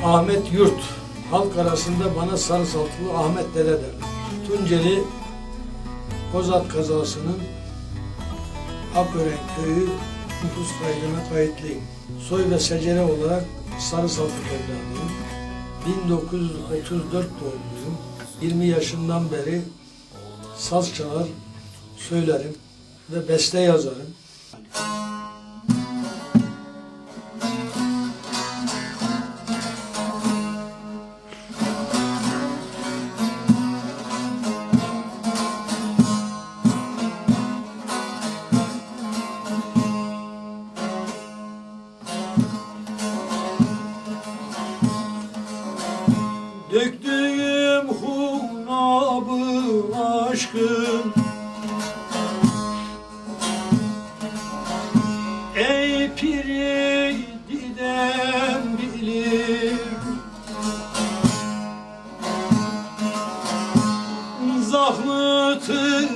Ahmet Yurt, halk arasında bana sarı saltılı Ahmet Dede derler. Tunceli Kozat kazasının Akören köyü nüfus kaydına kayıtlıyım. Soy ve secere olarak sarı saltık evladıyım. 1934 doğumluyum. 20 yaşından beri saz çalar, söylerim ve beste yazarım. Döktüğüm hunabı aşkın ey piri didem bilir, zahmıtı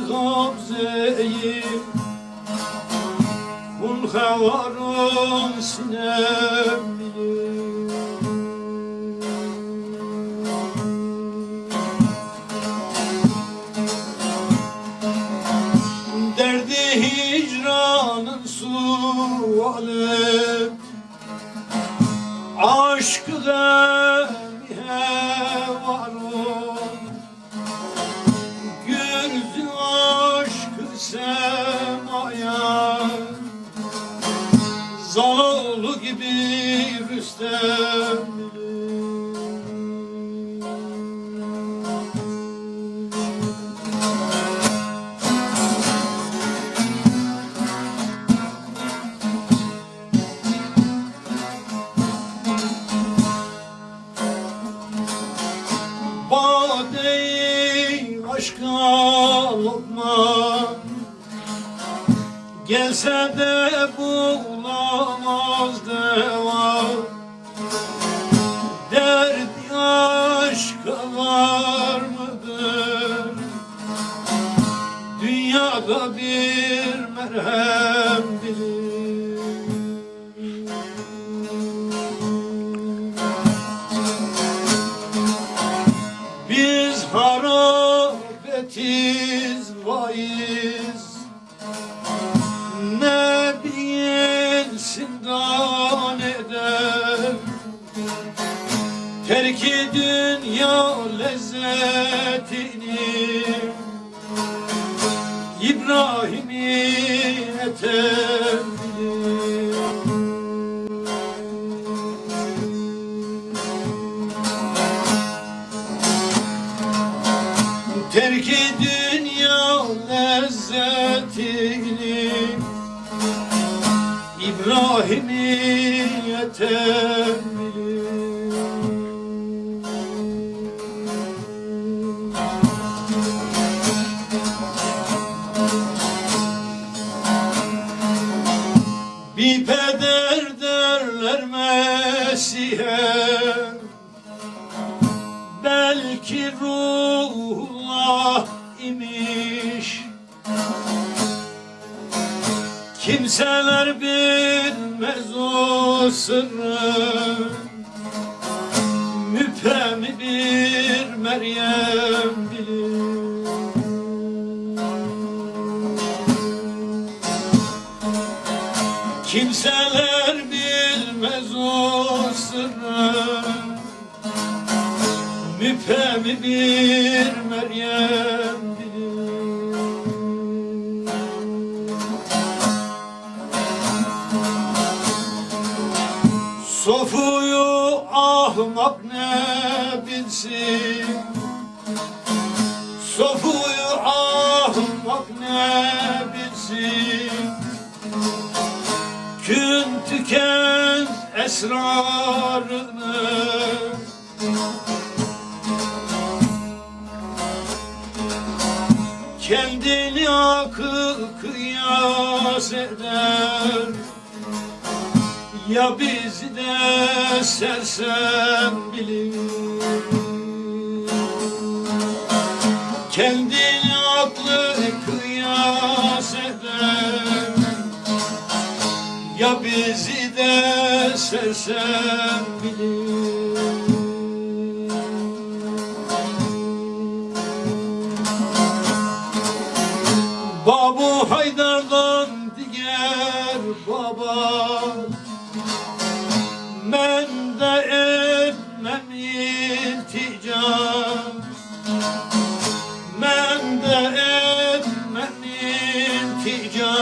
gabzeyi hun hevarın sinem bilir. Derdi hicranın suali, aşkı gemihe varım, gürzü aşkı semaya, Zaloğlu gibi Rüstem bilir. Bade-i aşka lokma gelse de bulamaz deva, derdi aşka var mıdır dünyada bir merhem bilir. Biz harabetiz vaiz, ne bilsin dan eder, terki dünya lezzetini İbrahim'i eter bilir. Terki dünya lezzetini İbrahim'i yeter bilir. Bir peder derler Mesih'e, belki ruhullah imiş, kimseler bilmez o sırrı, müphem bir Meryem bilir. Kimseler bilmez o sırrı, müphem bir Meryem bilir. Sofuyu ahmak ne bilsin, sofuyu ahmak ne bilsin, gün tüken esrarını, kendini akıl kıyas eder, ya bizi de sersem bilir. Kendini aklı kıyas eder, ya bizi de de sersem bilir. Babu Haydar'dan diğer baba, men de etmem iltica, men de etmem iltica.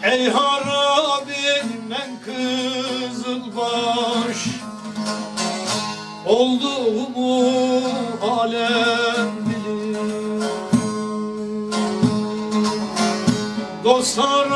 Ey harabi men Kızılbaş, olduğumu alem bilir. Dostlar